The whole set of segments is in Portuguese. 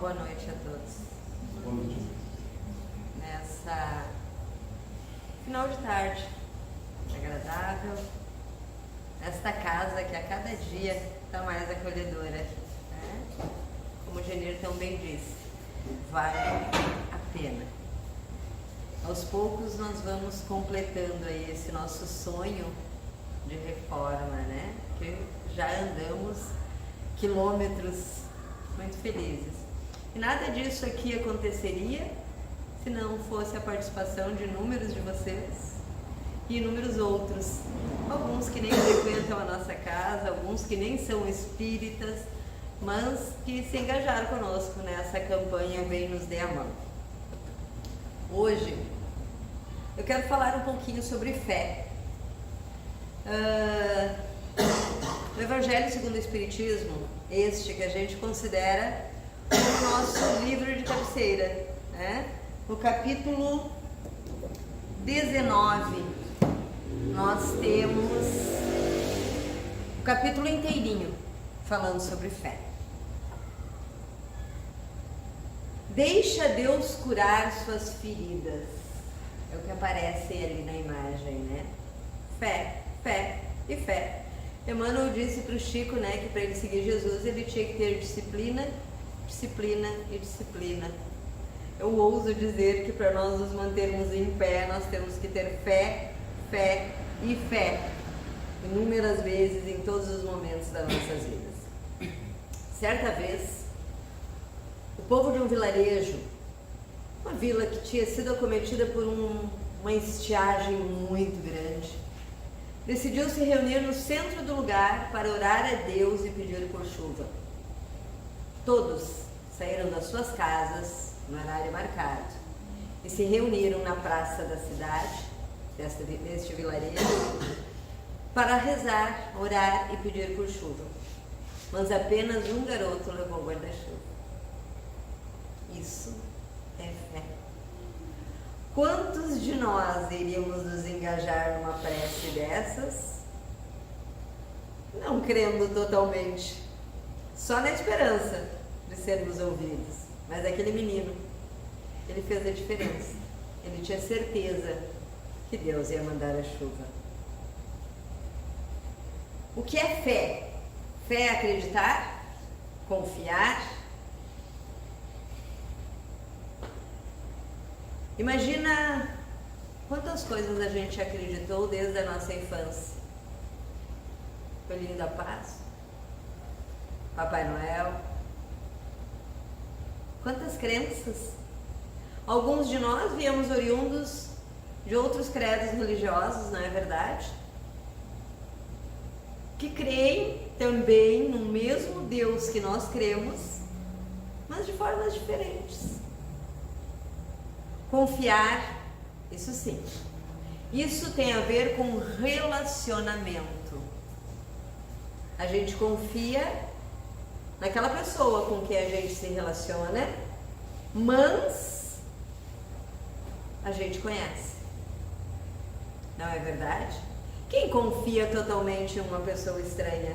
boa noite a todos. Boa noite. Nessa final de tarde agradável, nesta casa que a cada dia está mais acolhedora, né? Como o Genir tão bem disse, vale a pena. Aos poucos nós vamos completando aí esse nosso sonho de reforma, né? Que já andamos quilômetros muito felizes. E nada disso aqui aconteceria se não fosse a participação de inúmeros de vocês e inúmeros outros. Alguns que nem frequentam a nossa casa, alguns que nem são espíritas, mas que se engajaram conosco nessa campanha Vem Nos Dê a Mão. Hoje eu quero falar um pouquinho sobre fé. O Evangelho segundo o Espiritismo, este que a gente considera o nosso livro de cabeceira, né? No capítulo 19, nós temos o capítulo inteirinho falando sobre fé. Deixa Deus curar suas feridas. É o que aparece ali na imagem, né? Fé, fé e fé. Emmanuel disse para o Chico, né, que para ele seguir Jesus ele tinha que ter disciplina, disciplina e disciplina. Eu ouso dizer que para nós nos mantermos em pé, nós temos que ter fé, fé e fé, inúmeras vezes em todos os momentos das nossas vidas. Certa vez, o povo de um vilarejo, uma vila que tinha sido acometida por uma estiagem muito grande, decidiu se reunir no centro do lugar para orar a Deus e pedir por chuva. Todos saíram das suas casas no horário marcado e se reuniram na praça da cidade, deste vilarejo, para rezar, orar e pedir por chuva. Mas apenas um garoto levou guarda-chuva. Isso é fé. Quantos de nós iríamos nos engajar numa prece dessas, não crendo totalmente, só na esperança de sermos ouvidos? Mas aquele menino, ele fez a diferença. Ele tinha certeza que Deus ia mandar a chuva. O que é fé? Fé é acreditar, confiar. Imagina quantas coisas a gente acreditou desde a nossa infância. Coelhinho da Paz, Papai Noel. Quantas crenças. Alguns de nós viemos oriundos de outros credos religiosos, não é verdade? Que creem também no mesmo Deus que nós cremos, mas de formas diferentes. Confiar, isso sim. Isso tem a ver com relacionamento. A gente confia naquela pessoa com quem a gente se relaciona, mas a gente conhece. Não é verdade? Quem confia totalmente em uma pessoa estranha?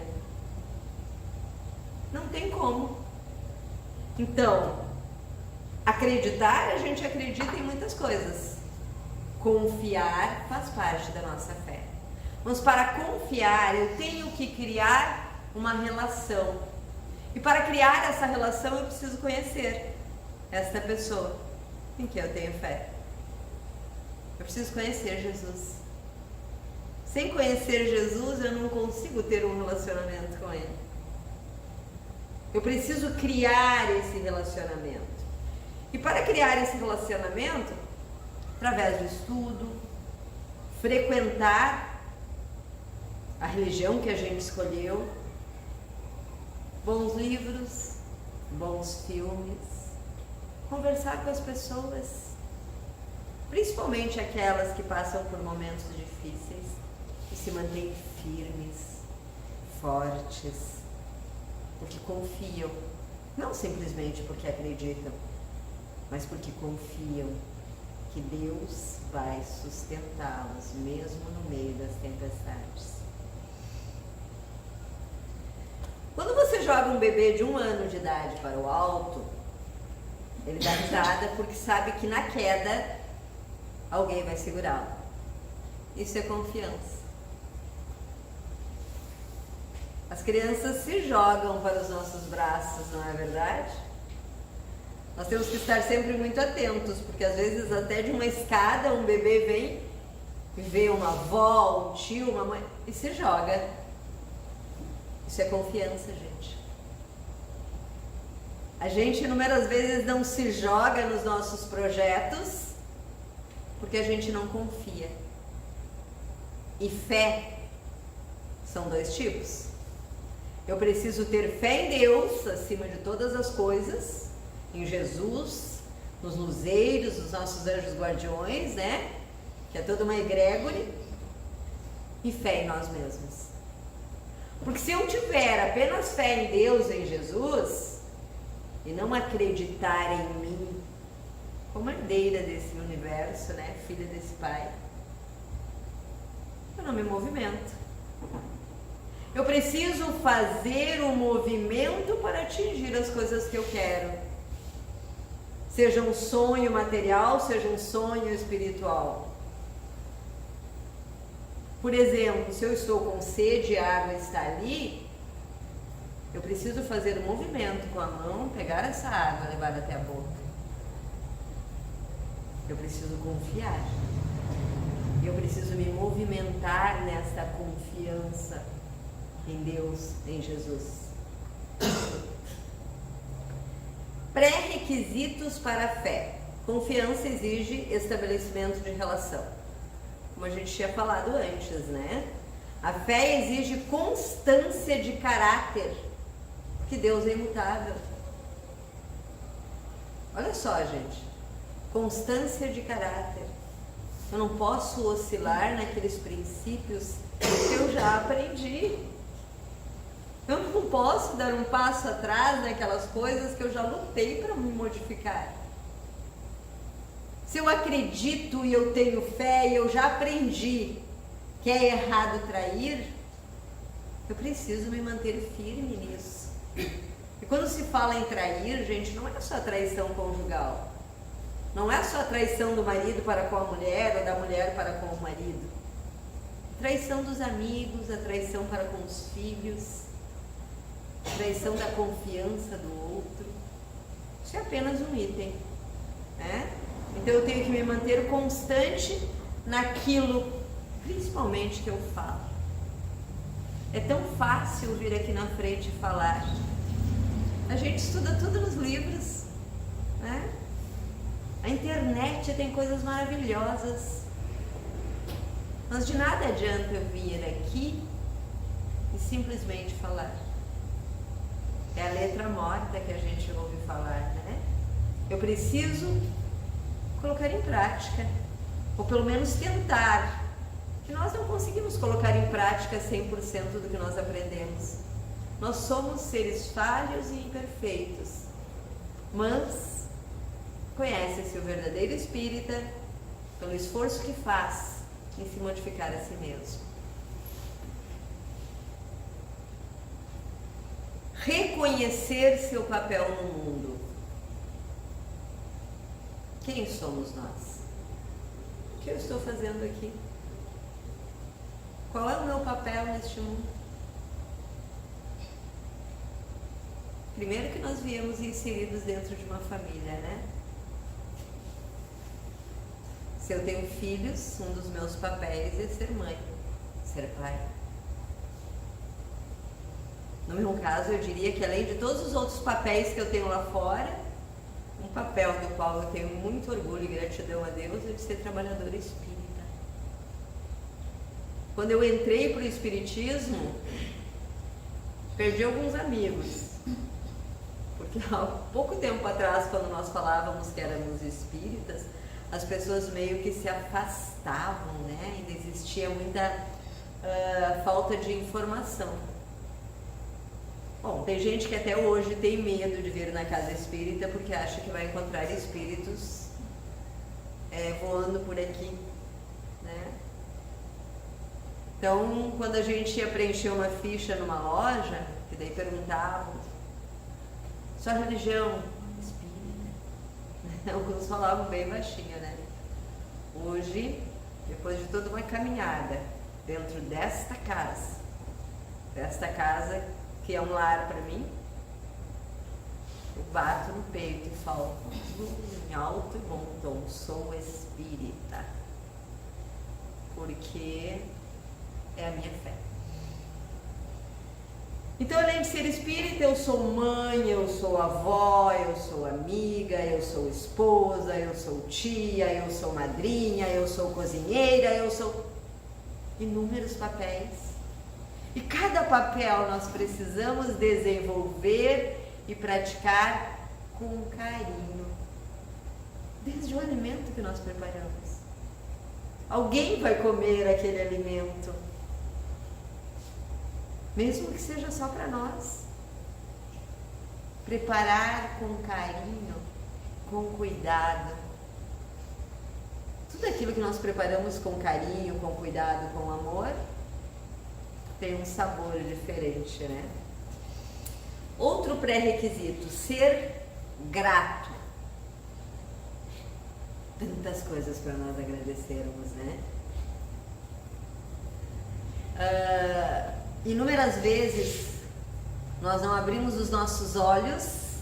Não tem como. Então, acreditar, a gente acredita em muitas coisas. Confiar faz parte da nossa fé. Mas para confiar, eu tenho que criar uma relação. E para criar essa relação, eu preciso conhecer esta pessoa em que eu tenho fé. Eu preciso conhecer Jesus. Sem conhecer Jesus, eu não consigo ter um relacionamento com Ele. Eu preciso criar esse relacionamento. E para criar esse relacionamento, através do estudo, frequentar a religião que a gente escolheu, bons livros, bons filmes, conversar com as pessoas, principalmente aquelas que passam por momentos difíceis e se mantêm firmes, fortes, porque confiam, não simplesmente porque acreditam, mas porque confiam que Deus vai sustentá-los mesmo no meio das tempestades. Quando você joga um bebê de 1 ano de idade para o alto, Ele dá risada porque sabe que na queda alguém vai segurá-lo. Isso é confiança. As crianças se jogam para os nossos braços, não é verdade? Nós temos que estar sempre muito atentos, porque às vezes até de uma escada um bebê vem e vê uma avó, um tio, uma mãe e se joga. Isso é confiança, gente. A gente inúmeras vezes não se joga nos nossos projetos porque a gente não confia. E fé são dois tipos. Eu preciso ter fé em Deus acima de todas as coisas, em Jesus, nos luzeiros, nos nossos anjos guardiões, né? Que é toda uma egrégore, e fé em nós mesmos. Porque se eu tiver apenas fé em Deus, em Jesus, e não acreditar em mim, como herdeira desse universo, né? Filha desse Pai, eu não me movimento. Eu preciso fazer um movimento para atingir as coisas que eu quero. Seja um sonho material, seja um sonho espiritual. Por exemplo, se eu estou com sede e a água está ali, eu preciso fazer um movimento com a mão, pegar essa água, levar até a boca. Eu preciso confiar. Eu preciso me movimentar nessa confiança em Deus, em Jesus. Pré-requisitos para a fé. Confiança exige estabelecimento de relação. Como a gente tinha falado antes, né? A fé exige constância de caráter, porque Deus é imutável. Olha só, gente. Constância de caráter. Eu não posso oscilar naqueles princípios que eu já aprendi. Eu não posso dar um passo atrás naquelas coisas que eu já lutei para me modificar. Se eu acredito e eu tenho fé e eu já aprendi que é errado trair, eu preciso me manter firme nisso. E quando se fala em trair, gente, não é só traição conjugal. Não é só a traição do marido para com a mulher ou da mulher para com o marido. A traição dos amigos, a traição para com os filhos, a traição da confiança do outro. Isso é apenas um item, né? Então eu tenho que me manter constante naquilo, principalmente que eu falo. É tão fácil vir aqui na frente e falar. A gente estuda tudo nos livros, né? A internet tem coisas maravilhosas. Mas de nada adianta eu vir aqui e simplesmente falar. É a letra morta que a gente ouve falar, né? Eu preciso colocar em prática, ou pelo menos tentar, que nós não conseguimos colocar em prática 100% do que nós aprendemos. Nós somos seres falhos e imperfeitos, mas conhece-se o verdadeiro espírita pelo esforço que faz em se modificar a si mesmo. Reconhecer seu papel no mundo. Quem somos nós? O que eu estou fazendo aqui? Qual é o meu papel neste mundo? Primeiro que nós viemos inseridos dentro de uma família, né? Se eu tenho filhos, um dos meus papéis é ser mãe, ser pai. No meu caso, eu diria que além de todos os outros papéis que eu tenho lá fora, um papel do qual eu tenho muito orgulho e gratidão a Deus é de ser trabalhadora espírita. Quando eu entrei para o espiritismo, perdi alguns amigos. Porque há pouco tempo atrás, quando nós falávamos que éramos espíritas, as pessoas meio que se afastavam, né? Ainda existia muita falta de informação. Bom, tem gente que até hoje tem medo de vir na casa espírita porque acha que vai encontrar espíritos voando por aqui, né? Então, quando a gente ia preencher uma ficha numa loja, que daí perguntavam, sua religião? Espírita. Alguns falavam bem baixinho, né? Hoje, depois de toda uma caminhada dentro desta casa que é um lar para mim, eu bato no peito e falo em alto e bom tom, sou espírita, porque é a minha fé. Então, além de ser espírita, eu sou mãe, eu sou avó, eu sou amiga, eu sou esposa, eu sou tia, eu sou madrinha, eu sou cozinheira, eu sou inúmeros papéis. E cada papel nós precisamos desenvolver e praticar com carinho. Desde o alimento que nós preparamos. Alguém vai comer aquele alimento. Mesmo que seja só para nós. Preparar com carinho, com cuidado. Tudo aquilo que nós preparamos com carinho, com cuidado, com amor, tem um sabor diferente, né? Outro pré-requisito, ser grato. Tantas coisas para nós agradecermos, né? Inúmeras vezes nós não abrimos os nossos olhos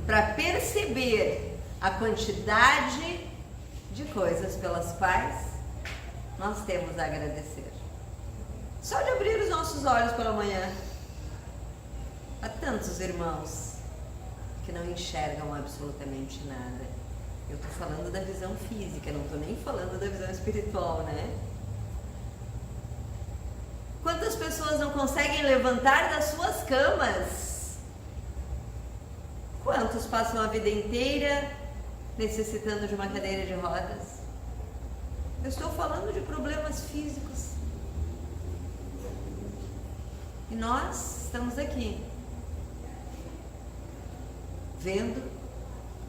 para perceber a quantidade de coisas pelas quais nós temos a agradecer. Só de abrir os nossos olhos pela manhã. Há tantos irmãos que não enxergam absolutamente nada. Eu estou falando da visão física, não estou nem falando da visão espiritual, né? Quantas pessoas não conseguem levantar das suas camas? Quantos passam a vida inteira necessitando de uma cadeira de rodas? Eu estou falando de problemas físicos. E nós estamos aqui, vendo,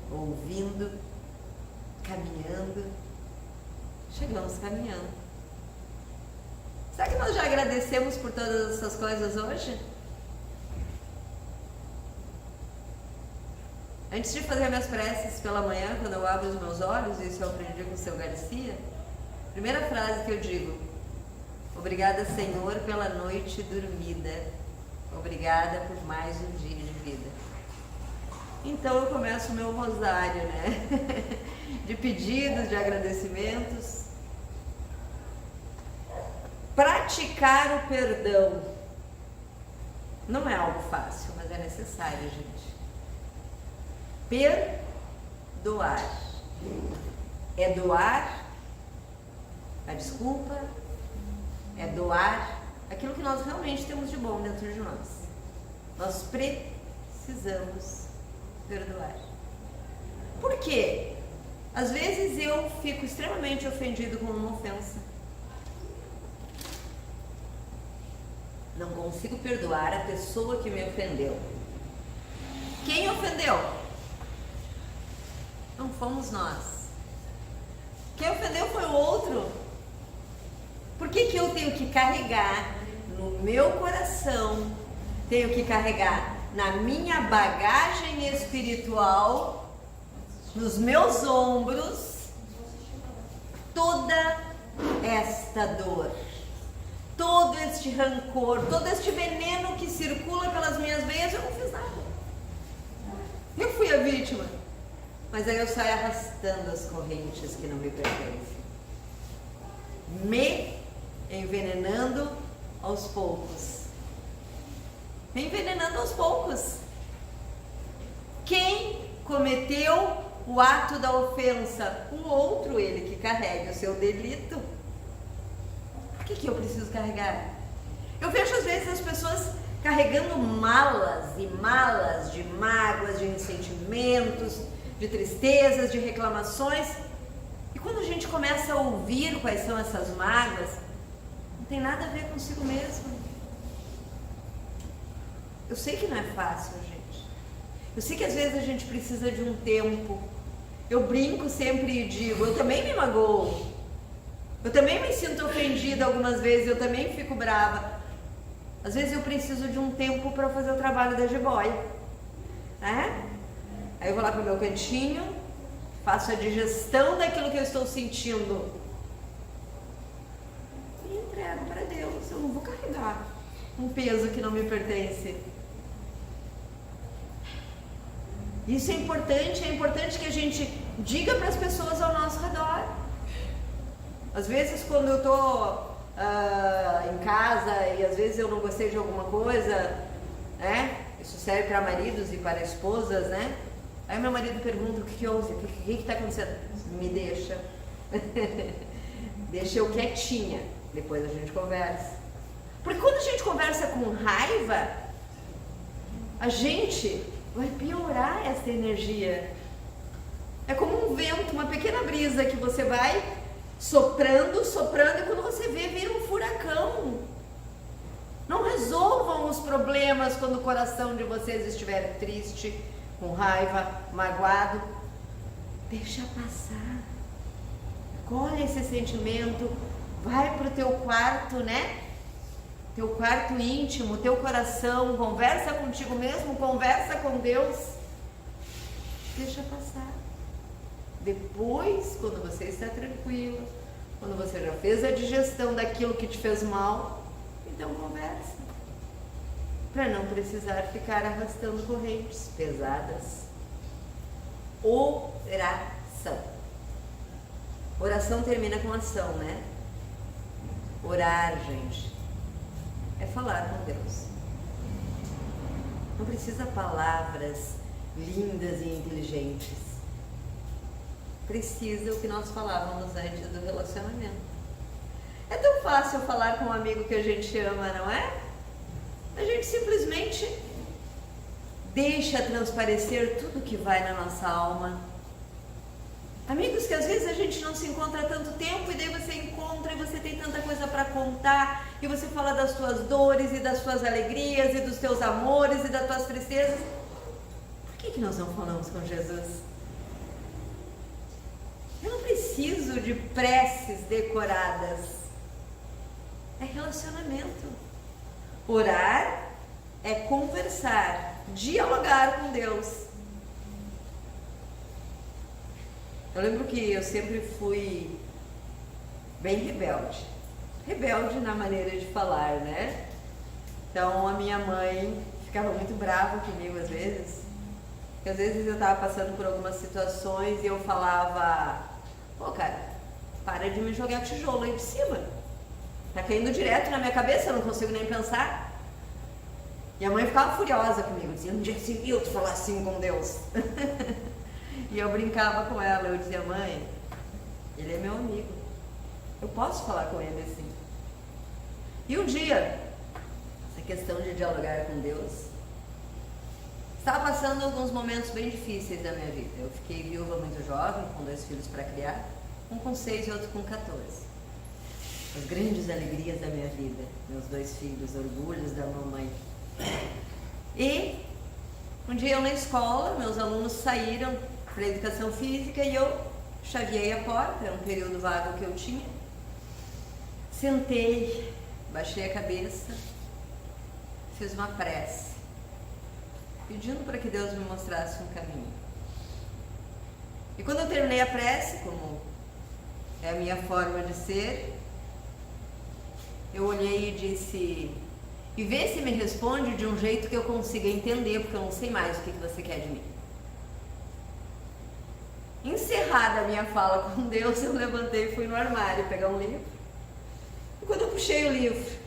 ouvindo, caminhando. Chegamos caminhando. Será que nós já agradecemos por todas essas coisas hoje? Antes de fazer minhas preces pela manhã, quando eu abro os meus olhos, isso eu aprendi com o seu Garcia, a primeira frase que eu digo: obrigada, Senhor, pela noite dormida. Obrigada por mais um dia de vida. Então eu começo o meu rosário, né? De pedidos, de agradecimentos. Praticar o perdão não é algo fácil, mas é necessário, gente. Perdoar é doar a desculpa, é doar aquilo que nós realmente temos de bom dentro de nós. Nós precisamos perdoar. Por quê? Às vezes eu fico extremamente ofendido com uma ofensa. Não consigo perdoar a pessoa que me ofendeu. Quem ofendeu? Não fomos nós. Quem ofendeu foi o outro. Por que eu tenho que carregar no meu coração, tenho que carregar na minha bagagem espiritual, nos meus ombros, toda esta dor, todo este rancor, todo este veneno que circula pelas minhas veias? Eu não fiz nada. Eu fui a vítima. Mas aí eu saio arrastando as correntes que não me pertencem. Me envenenando aos poucos. Me envenenando aos poucos. Quem cometeu o ato da ofensa? O outro, ele que carrega o seu delito. Por que eu preciso carregar? Eu vejo às vezes as pessoas carregando malas e malas de mágoas, de ressentimentos, de tristezas, de reclamações. E quando a gente começa a ouvir quais são essas mágoas, não tem nada a ver consigo mesmo. Eu sei que não é fácil, gente. Eu sei que às vezes a gente precisa de um tempo. Eu brinco sempre e digo, eu também me magoo. Eu também me sinto ofendida algumas vezes, eu também fico brava. Às vezes eu preciso de um tempo para fazer o trabalho da jiboia. Aí eu vou lá pro meu cantinho, faço a digestão daquilo que eu estou sentindo e entrego para Deus. Eu não vou carregar um peso que não me pertence. Isso é importante que a gente diga para as pessoas ao nosso redor. Às vezes quando eu estou em casa e às vezes eu não gostei de alguma coisa, né? Isso serve para maridos e para esposas, né? Aí meu marido pergunta: o que houve? O que está acontecendo? Me deixa. Deixa eu quietinha, depois a gente conversa. Porque quando a gente conversa com raiva, a gente vai piorar essa energia. É como um vento, uma pequena brisa que você vai soprando, e quando você vê, vira um furacão. Não resolvam os problemas quando o coração de vocês estiver triste, com raiva, magoado. Deixa passar. Colhe esse sentimento, vai pro teu quarto, né? Teu quarto íntimo, teu coração, conversa contigo mesmo, conversa com Deus. Deixa passar. Depois, quando você está tranquilo, quando você já fez a digestão daquilo que te fez mal, então conversa. Para não precisar ficar arrastando correntes pesadas. Oração. Oração termina com ação, né? Orar, gente, é falar com Deus. Não precisa palavras lindas e inteligentes. Precisa o que nós falávamos antes do relacionamento. É tão fácil falar com um amigo que a gente ama, não é? A gente simplesmente deixa transparecer tudo que vai na nossa alma. Amigos que às vezes a gente não se encontra há tanto tempo e daí você encontra e você tem tanta coisa para contar e você fala das tuas dores e das tuas alegrias e dos teus amores e das tuas tristezas. Por que nós não falamos com Jesus? Eu não preciso de preces decoradas. É relacionamento. Orar é conversar, dialogar com Deus. Eu lembro que eu sempre fui bem rebelde. Rebelde na maneira de falar, né? Então a minha mãe ficava muito brava comigo às vezes. Porque às vezes eu estava passando por algumas situações e eu falava: pô, cara, para de me jogar tijolo aí de cima. Tá caindo direto na minha cabeça, eu não consigo nem pensar. E a mãe ficava furiosa comigo, dizia: onde é que se viu tu falar assim com Deus? E eu brincava com ela, eu dizia: mãe, ele é meu amigo, eu posso falar com ele assim. E um dia, essa questão de dialogar com Deus, estava passando alguns momentos bem difíceis da minha vida. Eu fiquei viúva muito jovem, com 2 filhos para criar, um com 6 e outro com 14. As grandes alegrias da minha vida, meus 2 filhos, orgulhos da mamãe. E um dia eu na escola, meus alunos saíram para a educação física e eu chaveei a porta, era um período vago que eu tinha. Sentei, baixei a cabeça, fiz uma prece, pedindo para que Deus me mostrasse um caminho. E quando eu terminei a prece, como é a minha forma de ser, eu olhei e disse: e vê se me responde de um jeito que eu consiga entender, porque eu não sei mais o que você quer de mim. Encerrada a minha fala com Deus, eu levantei e fui no armário pegar um livro. E quando eu puxei o livro,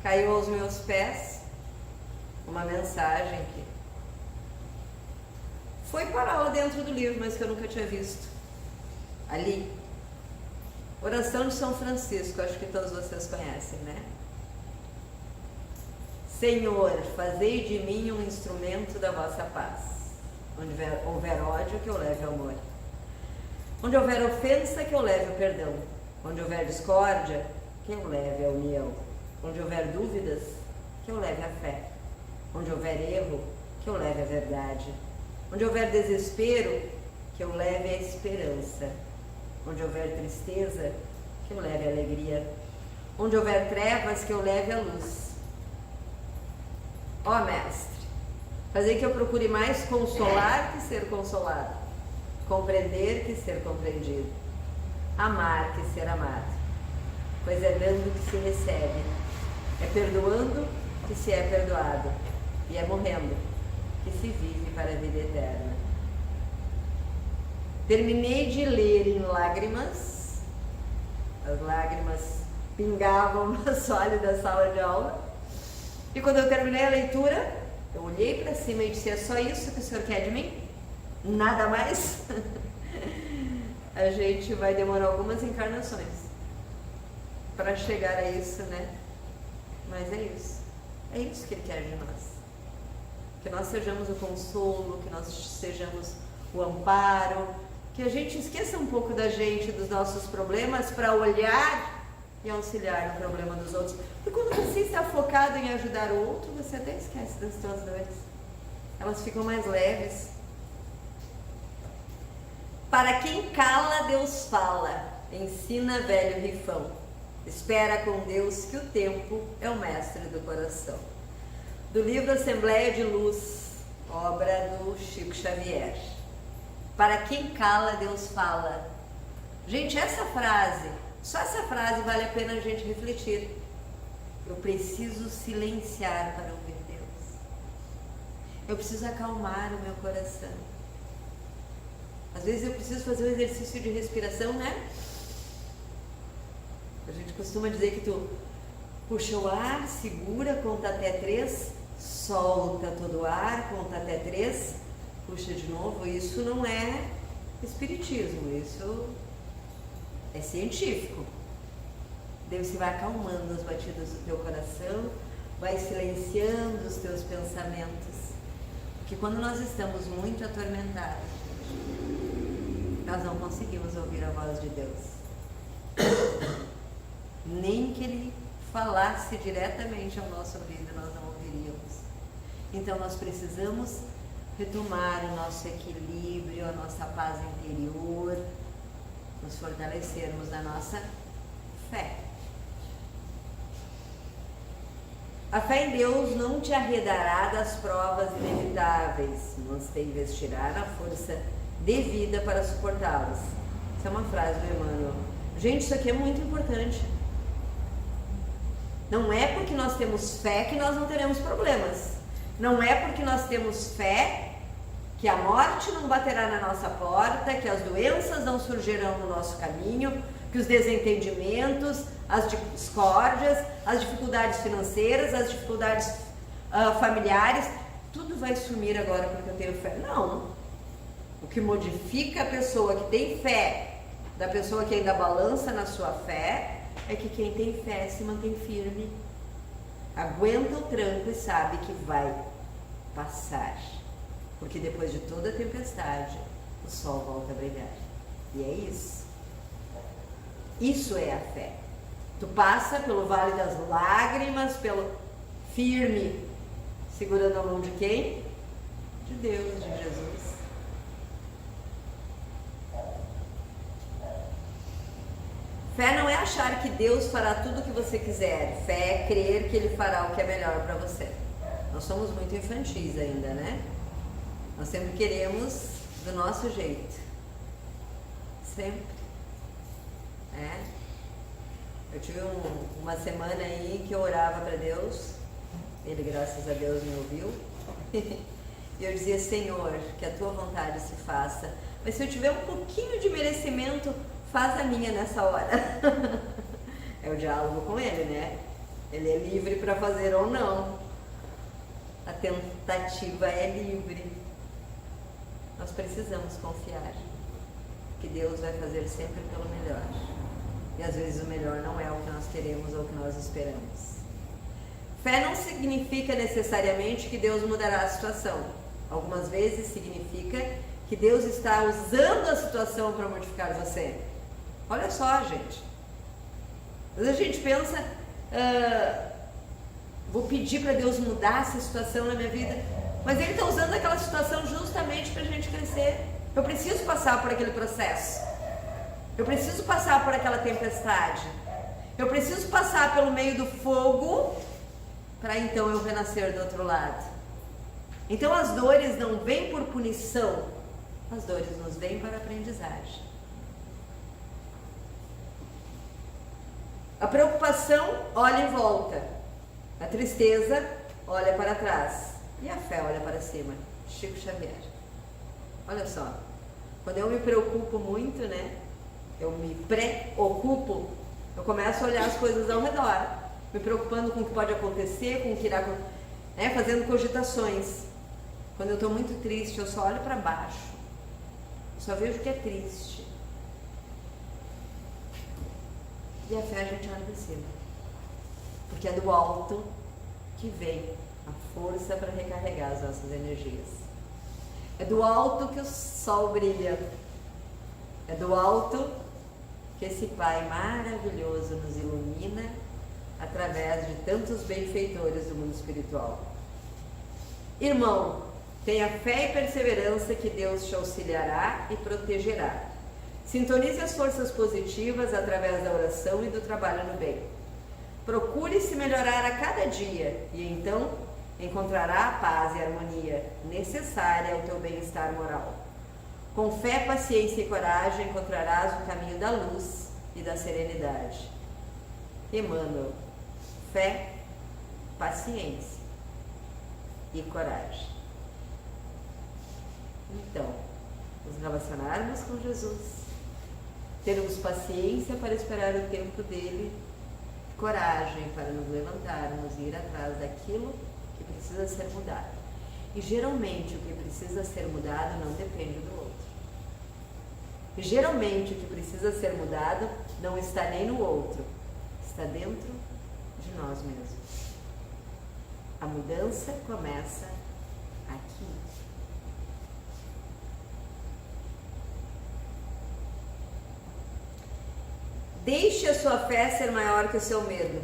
caiu aos meus pés uma mensagem que foi parar lá dentro do livro, mas que eu nunca tinha visto. Ali, oração de São Francisco, acho que todos vocês conhecem, né? Senhor, fazei de mim um instrumento da vossa paz. Onde houver ódio, que eu leve amor. Onde houver ofensa, que eu leve o perdão. Onde houver discórdia, que eu leve a união. Onde houver dúvidas, que eu leve a fé. Onde houver erro, que eu leve a verdade. Onde houver desespero, que eu leve a esperança. Onde houver tristeza, que eu leve a alegria. Onde houver trevas, que eu leve a luz. Ó Mestre, fazer que eu procure mais consolar que ser consolado, compreender que ser compreendido, amar que ser amado, pois é dando que se recebe, é perdoando que se é perdoado, e é morrendo que se vive para a vida eterna. Terminei de ler em lágrimas, as lágrimas pingavam no assoalho da sala de aula, e quando eu terminei a leitura, eu olhei para cima e disse: é só isso que o senhor quer de mim? Nada mais? A gente vai demorar algumas encarnações para chegar a isso, né? Mas é isso que ele quer de nós. Que nós sejamos o consolo, que nós sejamos o amparo, que a gente esqueça um pouco da gente, dos nossos problemas, para olhar e auxiliar no problema dos outros. Porque quando você está focado em ajudar o outro, você até esquece das suas dores. Elas ficam mais leves. Para quem cala, Deus fala, ensina velho rifão. Espera com Deus que o tempo é o mestre do coração. Do livro Assembleia de Luz, obra do Chico Xavier. Para quem cala, Deus fala. Gente, essa frase, só essa frase vale a pena a gente refletir. Eu preciso silenciar para ouvir Deus. Eu preciso acalmar o meu coração. Às vezes eu preciso fazer um exercício de respiração, né? A gente costuma dizer que tu puxa o ar, segura, conta até 3, solta todo o ar, conta até 3, puxa de novo. Isso não é espiritismo, isso é científico. Daí você vai acalmando as batidas do teu coração, vai silenciando os teus pensamentos. Porque quando nós estamos muito atormentados, nós não conseguimos ouvir a voz de Deus. Nem que Ele falasse diretamente ao nosso ouvido, nós não ouviríamos. Então nós precisamos retomar o nosso equilíbrio, a nossa paz interior, nos fortalecermos na nossa fé. A fé em Deus não te arredará das provas inevitáveis, mas te investirá na força devida para suportá-las. Essa é uma frase do Emmanuel. Gente, isso aqui é muito importante. Não é porque nós temos fé que nós não teremos problemas. Não é porque nós temos fé que a morte não baterá na nossa porta, que as doenças não surgirão no nosso caminho, que os desentendimentos, as discórdias, as dificuldades financeiras, as dificuldades familiares, tudo vai sumir agora porque eu tenho fé. Não. O que modifica a pessoa que tem fé da pessoa que ainda balança na sua fé é que quem tem fé se mantém firme, aguenta o tranco e sabe que vai passar, porque depois de toda a tempestade o sol volta a brilhar. E é isso. Isso é a fé. Tu passa pelo vale das lágrimas, pelo firme, segurando a mão de quem? De Deus, de Jesus. Fé não é achar que Deus fará tudo o que você quiser. Fé é crer que Ele fará o que é melhor para você. Nós somos muito infantis ainda, né? Nós sempre queremos do nosso jeito. Sempre. Eu tive uma semana aí que eu orava para Deus. Ele, graças a Deus, me ouviu. E eu dizia: Senhor, que a Tua vontade se faça. Mas se eu tiver um pouquinho de merecimento, faz a minha nessa hora. É o diálogo com Ele, né? Ele é livre para fazer ou não. A tentativa é livre. Nós precisamos confiar que Deus vai fazer sempre pelo melhor. E às vezes o melhor não é o que nós queremos ou o que nós esperamos. Fé não significa necessariamente que Deus mudará a situação. Algumas vezes significa que Deus está usando a situação para modificar você. Olha só, gente. Às vezes a gente pensa, vou pedir para Deus mudar essa situação na minha vida, mas Ele está usando aquela situação justamente para a gente crescer. Eu preciso passar por aquele processo. Eu preciso passar por aquela tempestade. Eu preciso passar pelo meio do fogo para então eu renascer do outro lado. Então as dores não vêm por punição, As dores nos vêm para a aprendizagem. A preocupação olha em volta. A tristeza olha para trás. E a fé olha para cima. Chico Xavier. Olha só. Quando eu me preocupo muito, né? Eu me preocupo. Eu começo a olhar as coisas ao redor. Me preocupando com o que pode acontecer, com o que irá acontecer. Né? Fazendo cogitações. Quando eu estou muito triste, eu só olho para baixo. Eu só vejo o que é triste. E a fé a gente olha para cima. Porque é do alto que vem a força para recarregar as nossas energias. É do alto que o sol brilha. É do alto que esse Pai maravilhoso nos ilumina através de tantos benfeitores do mundo espiritual. Irmão, tenha fé e perseverança que Deus te auxiliará e protegerá. Sintonize as forças positivas através da oração e do trabalho no bem. Procure se melhorar a cada dia e então encontrará a paz e a harmonia necessária ao teu bem-estar moral. Com fé, paciência e coragem encontrarás o caminho da luz e da serenidade. Emmanuel, fé, paciência e coragem. Então, nos relacionarmos com Jesus, termos paciência para esperar o tempo dele, coragem para nos levantarmos e ir atrás daquilo que precisa ser mudado. E geralmente o que precisa ser mudado não depende do outro. E geralmente o que precisa ser mudado não está nem no outro, está dentro de nós mesmos. A mudança começa aqui. Deixe a sua fé ser maior que o seu medo.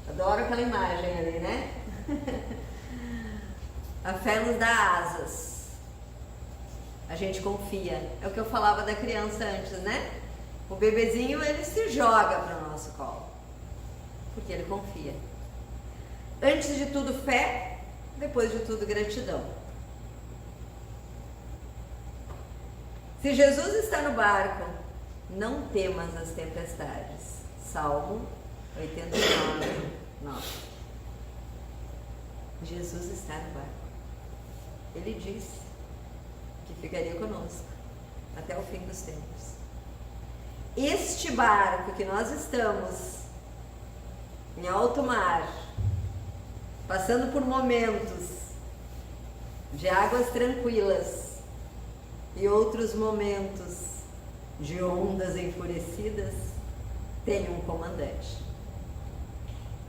Adoro aquela imagem ali, né? A fé nos dá asas. A gente confia. É o que eu falava da criança antes, né? O bebezinho, ele se joga para o nosso colo. Porque ele confia. Antes de tudo, fé. Depois de tudo, gratidão. Se Jesus está no barco, não temas as tempestades. Salmo 89, 9. Jesus está no barco. Ele disse que ficaria conosco até o fim dos tempos. Este barco que nós estamos em alto mar, passando por momentos de águas tranquilas e outros momentos de ondas enfurecidas, tem um comandante.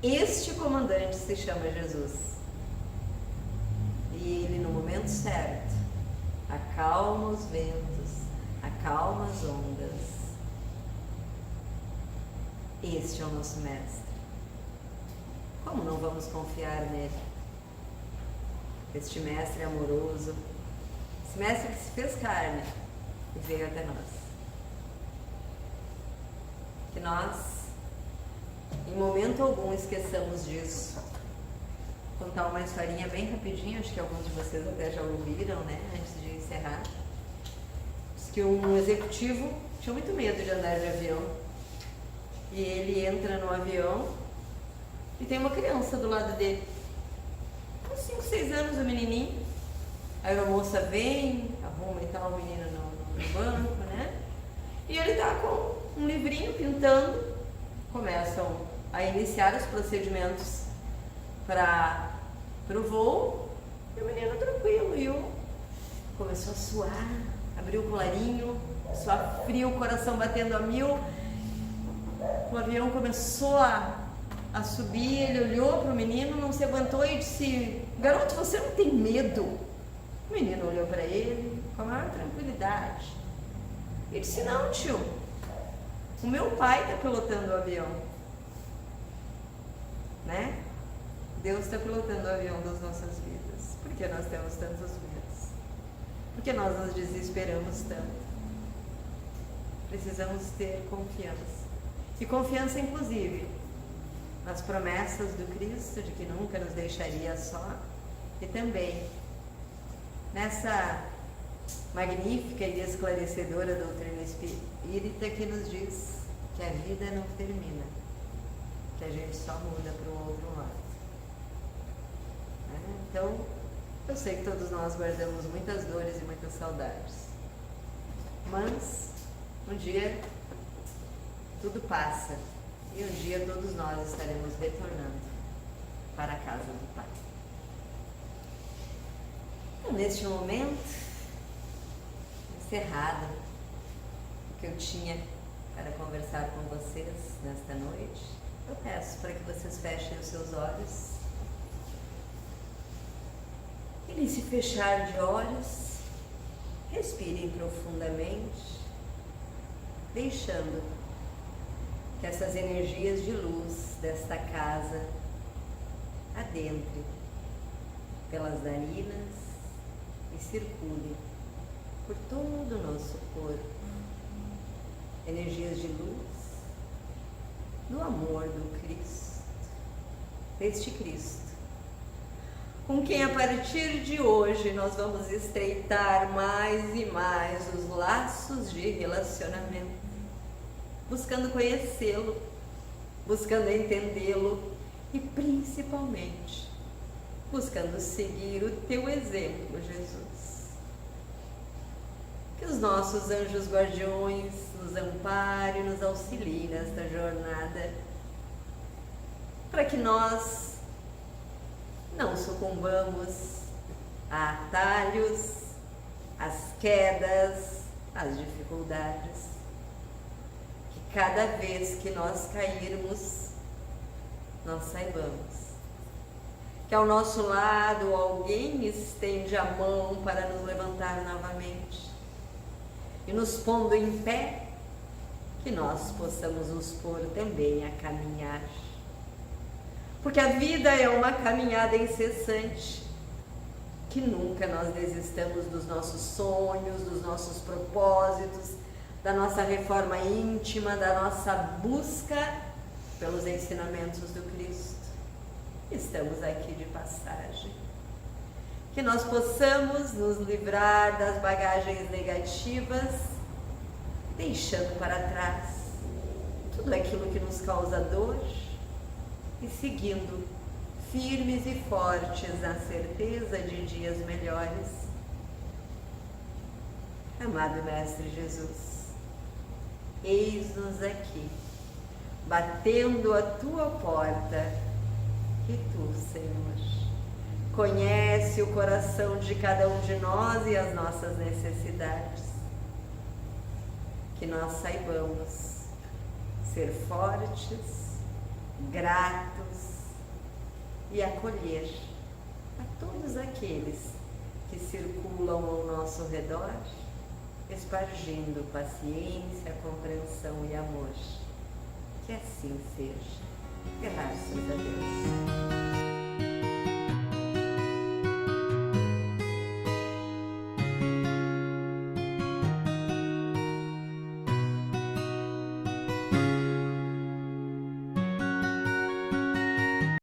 Este comandante se chama Jesus. E ele, no momento certo, acalma os ventos, acalma as ondas. Este é o nosso mestre. Como não vamos confiar nele? Este mestre amoroso, esse mestre que se fez carne e veio até nós. Que nós, em momento algum, esqueçamos disso. Vou contar uma historinha bem rapidinho, acho que alguns de vocês até já ouviram, né, antes de encerrar. Diz que um executivo tinha muito medo de andar de avião. E ele entra no avião e tem uma criança do lado dele. Com 5, 6 anos, o menininho. A aeromoça vem, arruma e tal o menino no banco, né? E ele tá com um livrinho pintando. Começam a iniciar os procedimentos para o voo. E o menino tranquilo, viu? Começou a suar, abriu o colarinho, suar frio, o coração batendo a 1000. O avião começou a subir, ele olhou para o menino, não se aguentou e disse: garoto, você não tem medo? O menino olhou para ele com a maior tranquilidade e disse: não, tio, o meu pai está pilotando o avião, né? Deus está pilotando o avião das nossas vidas. Por que nós temos tantos medos? Por que nós nos desesperamos tanto? Precisamos ter confiança. E confiança, inclusive, nas promessas do Cristo de que nunca nos deixaria só, e também nessa magnífica e esclarecedora doutrina espírita que nos diz que a vida não termina, que a gente só muda para o outro lado. Então, eu sei que todos nós guardamos muitas dores e muitas saudades, mas um dia tudo passa e um dia todos nós estaremos retornando para a casa do Pai. Então, neste momento, encerrado o que eu tinha para conversar com vocês nesta noite, eu peço para que vocês fechem os seus olhos. E nesse fechar de olhos, respirem profundamente, deixando que essas energias de luz desta casa adentrem pelas narinas e circulem por todo o nosso corpo. Energias de luz do amor do Cristo, deste Cristo, com quem a partir de hoje nós vamos estreitar mais e mais os laços de relacionamento, buscando conhecê-lo, buscando entendê-lo e principalmente buscando seguir o teu exemplo, Jesus. Que os nossos anjos guardiões nos amparem e nos auxiliem nesta jornada, para que nós não sucumbamos a atalhos, às quedas, às dificuldades. Que cada vez que nós cairmos, nós saibamos que ao nosso lado alguém estende a mão para nos levantar novamente. E nos pondo em pé, que nós possamos nos pôr também a caminhar. Porque a vida é uma caminhada incessante, que nunca nós desistamos dos nossos sonhos, dos nossos propósitos, da nossa reforma íntima, da nossa busca pelos ensinamentos do Cristo. Estamos aqui de passagem. Que nós possamos nos livrar das bagagens negativas, deixando para trás tudo aquilo que nos causa dor e seguindo firmes e fortes na certeza de dias melhores. Amado Mestre Jesus, eis-nos aqui, batendo a tua porta, e tu, Senhor, conhece o coração de cada um de nós e as nossas necessidades. Que nós saibamos ser fortes, gratos e acolher a todos aqueles que circulam ao nosso redor, espargindo paciência, compreensão e amor. Que assim seja. Graças a Deus.